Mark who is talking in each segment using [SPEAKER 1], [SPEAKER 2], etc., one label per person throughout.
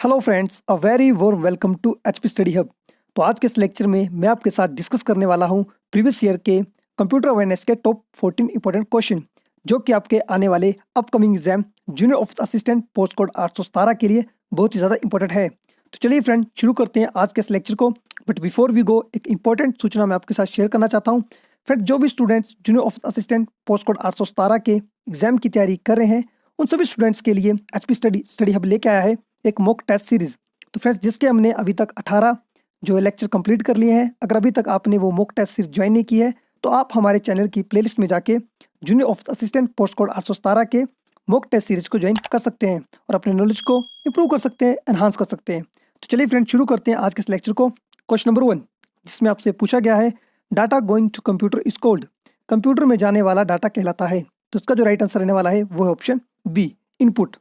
[SPEAKER 1] Hello friends, a very warm welcome to HP study hub. तो आज के इस लेक्चर में मैं आपके साथ डिस्कस करने वाला हूं प्रीवियस ईयर के कंप्यूटर अवेयरनेस के टॉप 14 इंपॉर्टेंट क्वेश्चन जो कि आपके आने वाले upcoming exam junior office assistant post code 817 के लिए बहुत ही ज़्यादा इंपॉर्टेंट है। तो चलिए फ्रेंड, शुरू करते हैं आज के इस लेक्चर को। बट बिफोर वी गो, एक इंपॉर्टेंट सूचना मैं आपके साथ शेयर करना चाहता हूँ। फ्रेंड, जो भी students junior office assistant post code 817 के एग्जाम की तैयारी कर रहे हैं, उन सभी स्टूडेंट्स के लिए एचपी स्टडी हब लेके आया है एक मॉक टेस्ट सीरीज। तो फ्रेंड्स, जिसके हमने अभी तक 18 जो लेक्चर कंप्लीट कर लिए हैं। अगर अभी तक आपने वो मॉक टेस्ट सीरीज ज्वाइन नहीं की है तो आप हमारे चैनल की प्लेलिस्ट में जाके junior office assistant post code 817 के मॉक टेस्ट सीरीज को ज्वाइन कर सकते हैं और अपने नॉलेज को इंप्रूव कर सकते हैं, एनहांस कर सकते हैं। तो चलिए फ्रेंड, शुरू करते हैं आज के इस लेक्चर को। क्वेश्चन नंबर 1, जिसमें आपसे पूछा गया है data going to computer is called. Computer में जाने वाला डाटा कहलाता है। तो उसका जो राइट आंसर रहने वाला है वो है option B, input.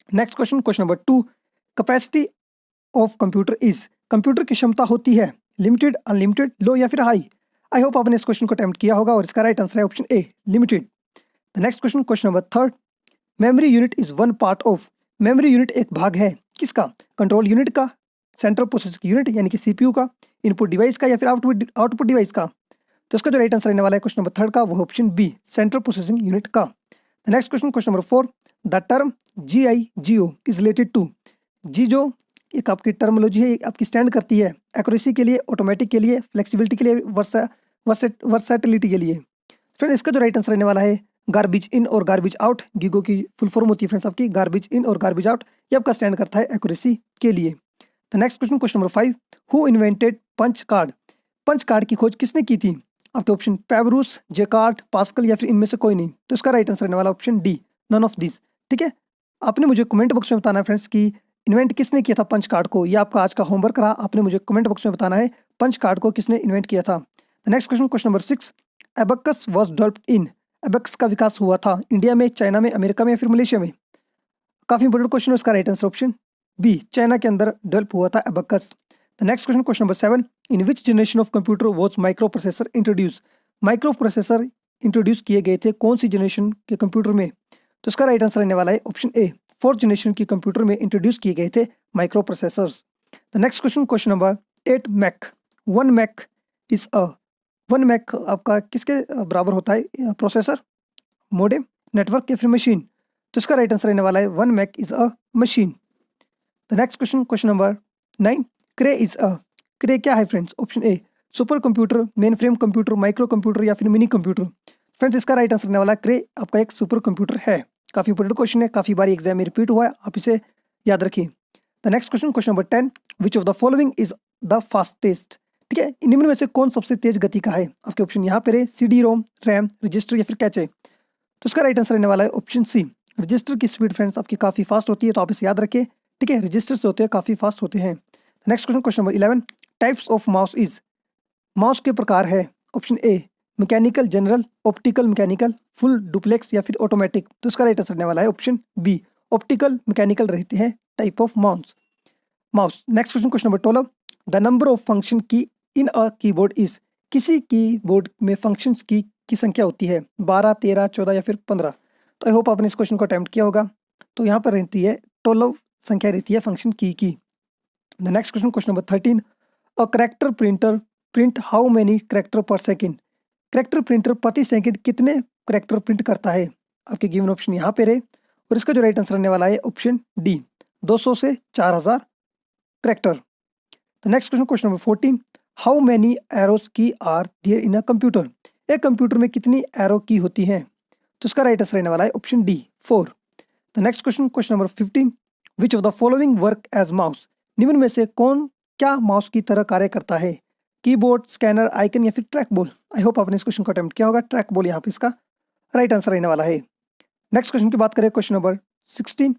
[SPEAKER 1] Next question, question number 2, capacity of computer is. Computer की क्षमता होती है लिमिटेड, अनलिमिटेड, लो या फिर हाई। आई होप आपने इस क्वेश्चन को अटेम्प्ट किया होगा और इसका राइट आंसर है option A, limited. The next question, question number 3, memory unit is one part of. Memory unit एक भाग है किसका? कंट्रोल यूनिट का, सेंट्रल प्रोसेसिंग यूनिट यानी कि सीपीयू का, इनपुट डिवाइस का या फिर आउटपुट डिवाइस का। तो इसका जो राइट आंसर रहने वाला है क्वेश्चन नंबर 3 का वो है option B, central processing unit का। The next question, question number 4, the term GIGO is related to. जी जो एक आपकी टर्मोलॉजी है, आपकी स्टैंड करती है एक्यूरेसी के लिए, ऑटोमेटिक के लिए, फ्लेक्सिबिलिटी के लिए, वर्सेटिलिटी के लिए। फ्रेंड, इसका जो राइट आंसर रहने वाला है गार्बेज इन और गार्बेज आउट। गीगो की फुल फॉर्म होती है फ्रेंड्स आपकी गार्बेज इन और गार्बेज आउट। ये आपका स्टैंड करता है एक्यूरेसी के लिए। The next question, question number 5, who invented punch card. Punch card की खोज किसने की थी? आपके ऑप्शन पेवरूस, जेकार्ड, पास्कल या फिर इनमें से कोई नहीं। तो इसका राइट आंसर रहने वाला option D, none of this. ठीक है, आपने मुझे कमेंट बॉक्स में बताना है फ्रेंड्स कि इन्वेंट किसने किया था पंच कार्ड को। ये आपका आज का होमवर्क रहा, आपने मुझे कमेंट बॉक्स में बताना है पंच कार्ड को किसने इन्वेंट किया था। The next question, question number 6, abacus was developed in. Abacus का विकास हुआ था इंडिया में, चाइना में, अमेरिका में या फिर मलेशिया में। काफी इंपॉर्टेंट क्वेश्चन है, उसका right answer option B, China के अंदर डेवलप हुआ था abacus. The next question, question number 7, in which generation of computer was microprocessor introduce. Microprocessor introduce किए गए थे कौन सी जनरेशन के कंप्यूटर में? तो इसका राइट आंसर रहने वाला है ऑप्शन ए, फोर्थ जनरेशन की कंप्यूटर में इंट्रोड्यूस किए गए थे microprocessors. The next question, question number 8, mac. One Mac is a. One mac आपका किसके बराबर होता है? प्रोसेसर, मोडेम, नेटवर्क या फिर मशीन। तो इसका राइट आंसर रहने वाला है one Mac is a machine. The next question, question number 9, Cray is a. Cray क्या है friends? Option A, supercomputer, mainframe computer, microcomputer या फिर मिनी कंप्यूटर। फ्रेंड्स, इसका राइट आंसर रहने वाला क्रे आपका एक सुपर कंप्यूटर है। काफी इंपॉर्टेंट क्वेश्चन है, काफी बार एग्जाम में रिपीट हुआ है, आप इसे याद रखिए। The next question, question number 10, which of the following is the fastest. ठीक है, निम्न में से कौन सबसे तेज गति का है? आपके ऑप्शन यहाँ पे CD रोम, रैम, रजिस्टर या फिर कैचे। तो उसका राइट आंसर रहने वाला है ऑप्शन सी, रजिस्टर की स्पीड फ्रेंड्स आपकी काफी फास्ट होती है, तो आप इसे याद रखिए। ठीक है, रजिस्टर से होते हैं काफी फास्ट होते हैं। Next question, question number 11, types of mouse is. Mouse के प्रकार है ऑप्शन ए, mechanical, general, optical, mechanical, full duplex या फिर ऑटोमेटिक। तो उसका राइट आंसर रहने वाला है ऑप्शन बी, ऑप्टिकल, मैकेनिकल रहते हैं type of mouse. Next question, question number 12, the number of function की इन अ कीबोर्ड इज। किसी कीबोर्ड में फंक्शंस की संख्या होती है 12, 13, 14 या फिर 15। तो आई होप आपने इस क्वेश्चन को अटेम्प्ट किया होगा। तो यहाँ पर रहती है 12 संख्या रहती है फंक्शन की। The next question, question number 13, a character printer print how many character पर सेकेंड। करेक्टर प्रिंटर प्रति सेकंड कितने करेक्टर प्रिंट करता है? आपके गिवन ऑप्शन यहाँ पे रहे और इसका जो राइट आंसर रहने वाला है ऑप्शन डी, 200 से 4000 character. The next question, question number 14, how many arrows key are there in a computer. एक कंप्यूटर में कितनी एरो की होती हैं? तो इसका राइट आंसर रहने वाला है option D, 4। The next question, question number 15, which of the following work as mouse. निम्न में से कौन क्या माउस की तरह कार्य करता है? कीबोर्ड, स्कैनर, आइकन या फिर ट्रैक बॉल। आई होप आपने इस क्वेश्चन को अटेम्प्ट किया होगा। ट्रैक बॉल यहाँ पे इसका राइट आंसर रहने वाला है। नेक्स्ट क्वेश्चन की बात करें, question number 16,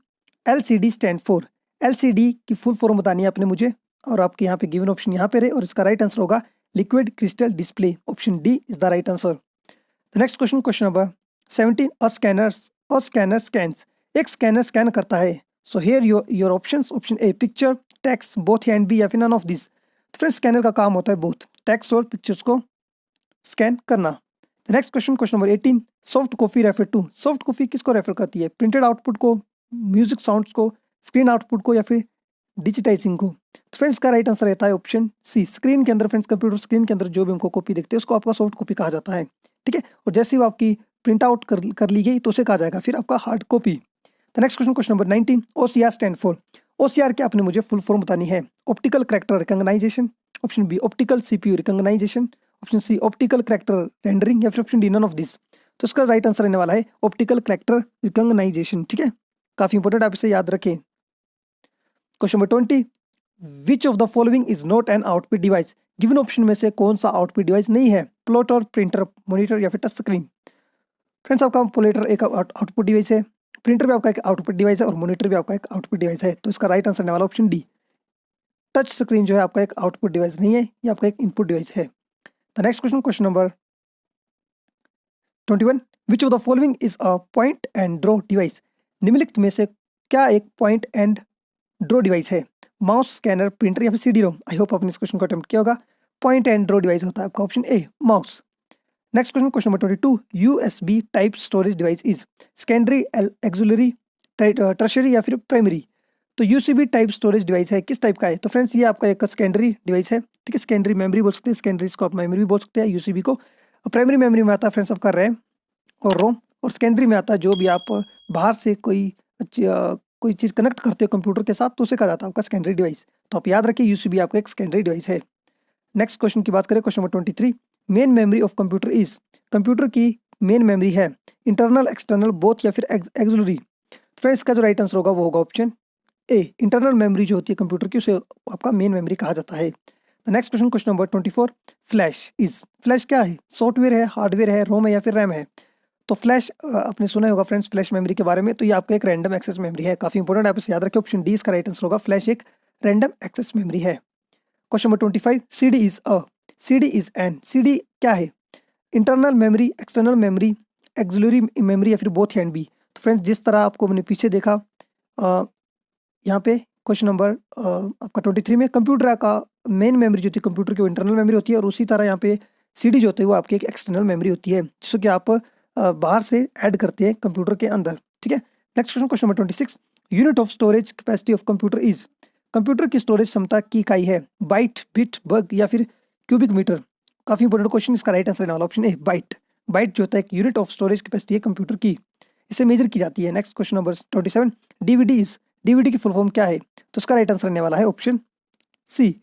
[SPEAKER 1] LCD stand for. LCD की फुल फॉर्म बतानी है आपने मुझे और आपके यहाँ पे गिवन ऑप्शन यहाँ पे रहे और इसका राइट आंसर होगा liquid crystal display. Option D is the right answer. The next question, question number 17, a scanner scans. एक स्कैनर स्कैन करता है। So here your options, option A, picture, text, both A and B या फिर none of this. तो friends, scanner का काम होता है बोथ टेक्स्ट और पिक्चर्स को स्कैन करना। The next question, question number 18, soft copy refer to. Soft copy किसको रेफर करती है? प्रिंटेड आउटपुट को, म्यूजिक साउंड्स को, स्क्रीन आउटपुट को या फिर डिजिटाइजिंग को। तो फ्रेंड्स का राइट आंसर रहता है ऑप्शन सी, स्क्रीन के अंदर। फ्रेंड्स कंप्यूटर स्क्रीन के अंदर जो भी हमको कॉपी देखते हैं उसको आपका सॉफ्ट कॉपी कहा जाता है, ठीक है। और जैसे ही वो आपकी प्रिंट आउट कर ली गई तो उसे कहा जाएगा फिर आपका hard copy. The next question, question number 19, OCR stand for. OCR क्या आपने मुझे फुल फॉर्म बतानी है। Optical character recognition, option B optical CPU recognition, option C optical character rendering, या फिर option D none of this. तो इसका right answer रहने वाला है ऑप्टिकल कैरेक्टर रिकॉग्नाइजेशन, ठीक है। काफी इंपॉर्टेंट, आप इसे याद रखें। Question number 20, which of the following is not an output device. Given option में से कौन सा आउटपुट डिवाइस नहीं है। प्लॉटर, प्रिंटर, मॉनिटर या फिर टच स्क्रीन। फ्रेंड्स आपका प्लॉटर एक आउटपुट डिवाइस है, प्रिंटर भी आपका एक आउटपुट डिवाइस है और मॉनिटर भी आपका एक आउटपुट डिवाइस है। तो इसका राइट आंसर रहने वाला ऑप्शन डी, टच स्क्रीन जो है आपका एक आउटपुट डिवाइस नहीं है, ये आपका एक इनपुट डिवाइस है। The next question, question number 21, which of the following is a point and draw device. निम्नलिखित में से क्या एक पॉइंट एंड ड्रॉ डिवाइस है। माउस, स्कैनर, प्रिंटर या फिर CD-ROM। आई होप आपने इस क्वेश्चन को अटेम्प्ट किया होगा। पॉइंट एंड ड्रॉ डिवाइस होता है आपका option A, mouse. Next question, question number 22, USB type storage device is secondary, axillary, tertiary या फिर प्राइमरी। तो USB टाइप स्टोरेज डिवाइस है, किस टाइप का है। तो फ्रेंड्स ये आपका एक सेकेंडरी डिवाइस है, ठीक है। सेकेंडरी मेमोरी बोल सकते हैं, सेकेंडरी इसको आप मेमोरी भी बोल सकते हैं USB को। प्राइमरी मेमोरी में आता है फ्रेंड्स आपका रैम और रोम, और सेकेंडरी में आता है जो भी आप बाहर से कोई चीज़ कनेक्ट करते हो कंप्यूटर के साथ तो उसे कहा जाता है आपका सेकेंडरी डिवाइस। तो आप याद रखिए USB आपका एक सेकेंडरी डिवाइस है। नेक्स्ट क्वेश्चन की बात करें, question number 23, main memory of computer is. Computer की मेन मेमोरी है इंटरनल, एक्सटर्नल, बोथ या फिर एक्सिलरी। फ्रेंड्स इसका जो राइट आंसर होगा वो होगा ऑप्शन ए, इंटरनल मेमोरी जो होती है कंप्यूटर की उसे आपका मेन मेमोरी कहा जाता है। Next question, question number 24, flash is. Flash क्या है, सॉफ्टवेयर है, हार्डवेयर है, रोम है या फिर रैम है। तो फ्लैश आपने सुना होगा फ्रेंड्स फ्लैश मेमोरी के बारे में, तो ये आपका एक रैंडम एक्सेस मेमोरी है। काफी इंपॉर्टेंट, आप इसे याद रखें, ऑप्शन डी इसका राइट आंसर होगा, फ्लैश एक रैंडम एक्सेस मेमोरी है। Question number 25, CD is an. CD क्या है, internal memory, external memory, axillary memory या फिर बोथ एंड बी। तो फ्रेंड्स जिस तरह आपको मैंने पीछे देखा यहाँ पे क्वेश्चन नंबर आपका 23 में कंप्यूटर का मेन मेमोरी जो होती है कंप्यूटर की वो इंटरनल मेमोरी होती है, और उसी तरह यहाँ पे CD जो होती है वो आपकी एक एक्सटर्नल मेमोरी होती है जिसको कि आप बाहर से ऐड करते हैं कंप्यूटर के अंदर, ठीक है। Next question, question number 26, unit of storage capacity of computer is. Computer की स्टोरेज क्षमता की इकाई है बाइट, बिट, बग या फिर क्यूबिक मीटर। काफी इंपॉर्टेंट क्वेश्चन, इसका राइट आंसर रहने वाला ऑप्शन ए, बाइट। बाइट जो होता है एक यूनिट ऑफ स्टोरेज कैपेसिटी है कंप्यूटर की, इसे मेजर की जाती है। नेक्स्ट क्वेश्चन नंबर 27, DVD की फुल फॉर्म क्या है। तो उसका राइट आंसर रहने वाला है option C,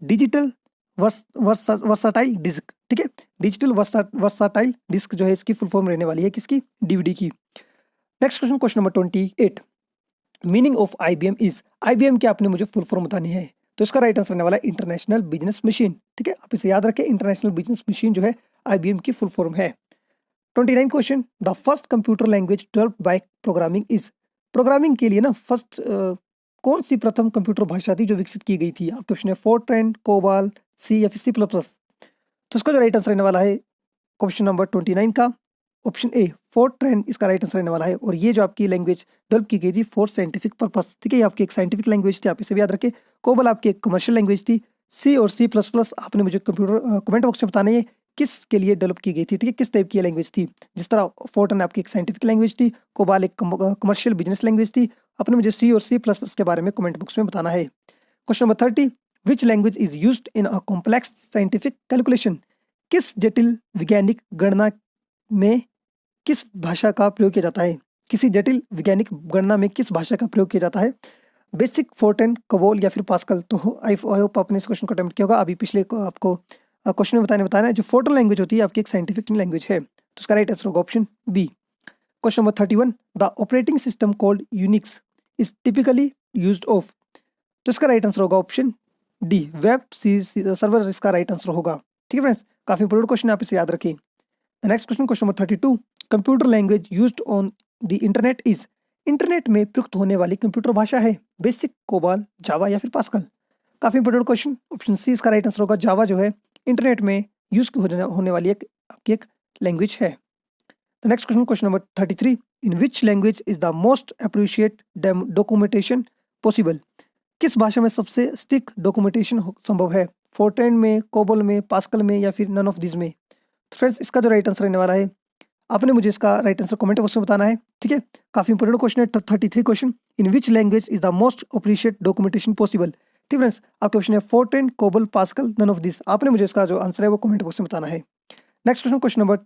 [SPEAKER 1] digital versatile disc, ठीक है। डिजिटल वर्साटाइल डिस्क जो है इसकी फुल फॉर्म रहने वाली है किसकी, DVD की। Next question, question number 28, meaning of IBM is. IBM की आपने मुझे फुल फॉर्म बतानी है। तो इसका राइट आंसर रहने वाला है इंटरनेशनल बिजनेस मशीन, ठीक है। आप इसे याद रखें, इंटरनेशनल बिजनेस मशीन जो है IBM की फुल फॉर्म है। 29 question, the first computer language developed by programming is. Programming के लिए ना फर्स्ट कौन सी प्रथम कंप्यूटर भाषा थी जो विकसित की गई थी। आपके ऑप्शन है फोर्ट्रैन, कोबाल, सी या फिर C++। तो इसका जो राइट आंसर रहने वाला है क्वेश्चन नंबर 29 का ऑप्शन ए, फोर्ट्रैन इसका राइट आंसर रहने वाला है। और ये जो आपकी लैंग्वेज डेवलप की गई थी फॉर साइंटिफिक पर्पस, ठीक है। ये आपकी एक साइंटिफिक लैंग्वेज थी, आप इसे भी याद रखें। कोबल आपकी एक कमर्शियल लैंग्वेज थी। C और C++ आपने मुझे कंप्यूटर कमेंट बॉक्स में बताना है किस के लिए डेवलप की गई थी, ठीक है, किस टाइप की लैंग्वेज थी। जिस तरह फोर्ट्रैन आपकी एक साइंटिफिक लैंग्वेज थी, कोबाल एक कमर्शियल बिजनेस लैंग्वेज थी। आपने मुझे C और C++ के बारे में कमेंट बॉक्स में बताना है। Question number 30, which language is used in a complex scientific calculation. किस जटिल वैज्ञानिक गणना में किस भाषा का प्रयोग किया जाता है। किसी जटिल वैज्ञानिक गणना में किस भाषा का प्रयोग किया जाता है। बेसिक, फोर्ट्रैन, कोबोल या फिर पास्कल। तो आई होप आपने इस क्वेश्चन को अटेम्प्ट किया होगा। अभी पिछले को आपको क्वेश्चन में बताना है जो फोर्ट्रैन लैंग्वेज होती है आपकी एक साइंटिफिक लैंग्वेज है। तो उसका राइट आंसर होगा option B. Question number 31, the operating system called Unix is typically used of. तो इसका राइट आंसर होगा ऑप्शन डी, वेब सर्वर इसका राइट आंसर होगा, ठीक है फ्रेंड्स। काफी इंपॉर्टेंट क्वेश्चन आप इसे याद रखें। Next question, question number 32, computer language used on the internet is. Internet में प्रयुक्त होने वाली कंप्यूटर भाषा है बेसिक, कोबाल, जावा या फिर पास्कल। काफी इंपॉर्टेंट क्वेश्चन, ऑप्शन सी इसका राइट आंसर होगा, जावा जो है इंटरनेट में यूज होने वाली आपकी एक लैंग्वेज है। The next question, question number 33, in which language is the most appreciate documentation possible. किस भाषा में सबसे स्टिक डॉक्यूमेंटेशन संभव है। फोर्ट्रैन में, कोबोल में, पास्कल में या फिर नन ऑफ दिस में। फ्रेंड्स इसका जो राइट आंसर रहने वाला है आपने मुझे इसका राइट आंसर कमेंट बॉक्स में बताना है, ठीक है। काफ़ी इंपॉर्टेंट क्वेश्चन है। 33 question, in which language is the most appreciate documentation possible. ठीक फ्रेंड्स, आपके ऑप्शन है Fortran, COBOL, Pascal, none of this. आपने मुझे इसका जो आंसर है वो कमेंट बॉक्स में बताना है। Next question, question number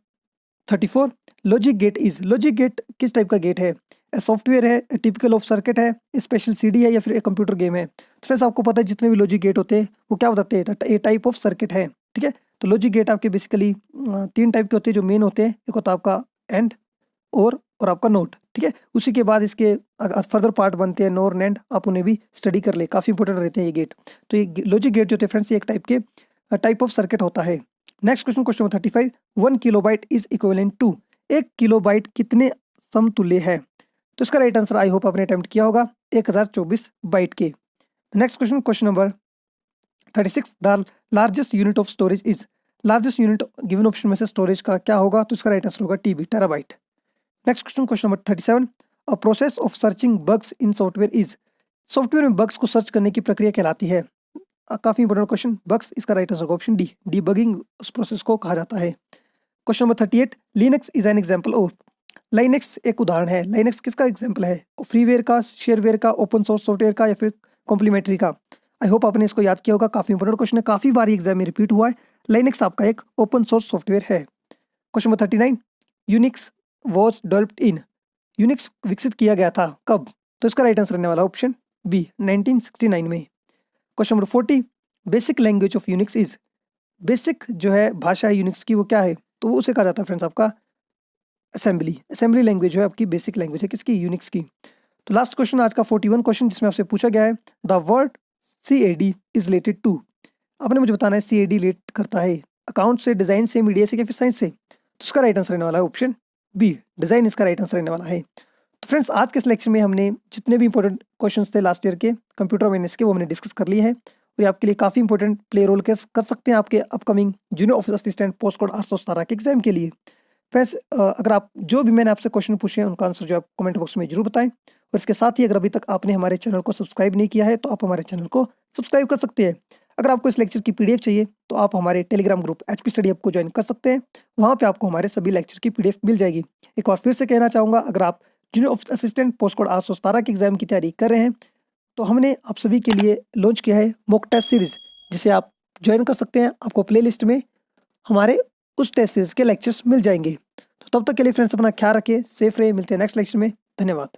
[SPEAKER 1] 34, logic gate is, logic gate किस टाइप का गेट है? सॉफ्टवेयर है, टिपिकल ऑफ सर्किट है, स्पेशल सीडी है, या फिर एक कंप्यूटर गेम है? तो फ्रेंड्स आपको पता है जितने भी लॉजिक गेट होते हैं वो क्या बताते हैं, ए टाइप ऑफ सर्किट है, ठीक है। तो लॉजिक गेट आपके बेसिकली 3 टाइप के होते हैं जो मेन होते हैं। एक होता है आपका एंड, और आपका नोट, ठीक है। उसी के बाद इसके फर्दर पार्ट बनते हैं नोर, नैंड, आप उन्हें भी स्टडी कर ले, काफ़ी इंपॉर्टेंट रहते हैं ये गेट। तो ये लॉजिक गेट जो होते हैं फ्रेंड्स, ये एक टाइप ऑफ सर्किट होता है। Next question, question number 35, 1 kilobyte is equivalent to, 1 kilobyte कितने समतुल्य है? तो इसका राइट आंसर आई होप आपने अटेम्प्ट किया होगा, 1024 बाइट के। Next question, question number 36, the largest unit of storage is, largest unit given option में से स्टोरेज का क्या होगा? तो इसका राइट आंसर होगा TB, terabyte. Next question, question number 37, a process of searching bugs in software is, software में bugs को सर्च करने की प्रक्रिया कहलाती है। काफ़ी इंपॉर्टेंट क्वेश्चन, बग्स, इसका राइट आंसर होगा ऑप्शन डी, डीबगिंग उस प्रोसेस को कहा जाता है। Question number 38, Linux is an example of, Linux एक उदाहरण है। लाइनेक्स किसका एग्जाम्पल है? फ्रीवेयर का, शेयरवेयर का, ओपन सोर्स सॉफ्टवेयर का, या फिर कॉम्प्लीमेंट्री का? आई होप आपने इसको याद किया होगा, काफ़ी इंपॉर्टेंट क्वेश्चन है, काफ़ी बार एग्जाम में रिपीट हुआ है। लाइनेक्स आपका एक ओपन सोर्स सॉफ्टवेयर है। Question number 39, Unix was developed in, Unix विकसित किया गया था कब? तो इसका राइट आंसर रहने वाला ऑप्शन बी, 1969 में। Question number 40, basic language of Unix is, basic जो है भाषा है यूनिक्स की वो क्या है? तो वो उसे कहा जाता है फ्रेंड्स आपका असेंबली, असेंबली लैंग्वेज जो है आपकी बेसिक लैंग्वेज है किसकी? यूनिक्स की। तो लास्ट क्वेश्चन आज का 41 क्वेश्चन, जिसमें आपसे पूछा गया है the word CAD is related to, आपने मुझे बताना है CAD रिलेट करता है अकाउंट से, डिजाइन से, मीडिया से, या फिर साइंस से? तो उसका राइट आंसर रहने वाला है ऑप्शन बी, डिजाइन, इसका राइट आंसर रहने वाला है। तो फ्रेंड्स आज के इस लेक्चर में हमने जितने भी इंपॉर्टेंट क्वेश्चंस थे लास्ट ईयर के कंप्यूटर अवेयरनेस के, वो हमने डिस्कस कर लिए हैं, और ये आपके लिए काफ़ी इंपॉर्टेंट प्ले रोल कर सकते हैं आपके upcoming junior office assistant post code 817 के एग्जाम के लिए। फ्रेंड्स अगर आप जो भी मैंने आपसे क्वेश्चन पूछे हैं उनका आंसर जो आप कमेंट बॉक्स में जरूर बताएं, और इसके साथ ही अगर अभी तक आपने हमारे चैनल को सब्सक्राइब नहीं किया है तो आप हमारे चैनल को सब्सक्राइब कर सकते हैं। अगर आपको इस लेक्चर की PDF चाहिए तो आप हमारे Telegram group HP study hub को ज्वाइन कर सकते हैं, वहाँ पे आपको हमारे सभी लेक्चर की PDF मिल जाएगी। एक बार फिर से कहना चाहूँगा, अगर आप junior office assistant post code 817 के एग्जाम की तैयारी कर रहे हैं तो हमने आप सभी के लिए लॉन्च किया है मॉक टेस्ट सीरीज, जिसे आप ज्वाइन कर सकते हैं। आपको प्ले लिस्ट में हमारे उस टेस्ट सीरीज के लेक्चर्स मिल जाएंगे। तो तब तक के लिए फ्रेंड्स अपना ख्याल रखिए, सेफ रहिए, मिलते हैं नेक्स्ट लेक्चर में। धन्यवाद।